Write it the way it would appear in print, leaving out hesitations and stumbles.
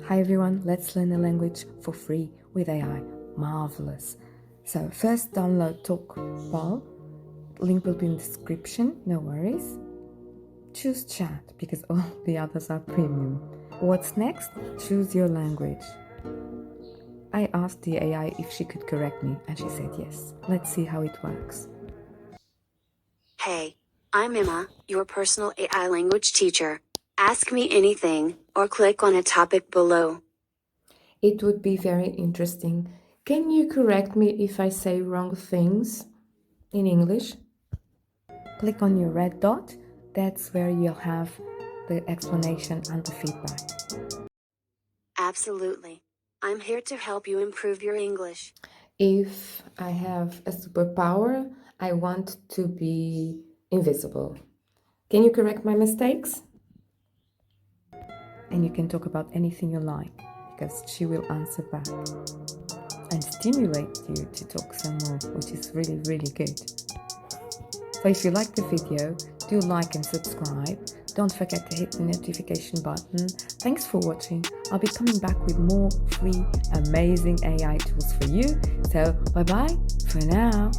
Hi everyone, let's learn a language for free with AI. Marvelous. So first download Talkpal. Link will be in the description, no worries. Choose chat because all the others are premium. What's next? Choose your language. I asked the AI if she could correct me and she said yes. Let's see how it works. Hey, I'm Emma, your personal AI language teacher. Ask me anything, or click on a topic below. It would be very interesting. Can you correct me if I say wrong things in English? Click on your red dot. That's where you'll have the explanation and the feedback. Absolutely. I'm here to help you improve your English. If I have a superpower, I want to be invisible. Can you correct my mistakes? And you can talk about anything you like because she will answer back and stimulate you to talk some more, which is really, really good. So if you like the video, do like and subscribe. Don't forget to hit the notification button. Thanks for watching. I'll be coming back with more free, amazing AI tools for you. So bye-bye for now.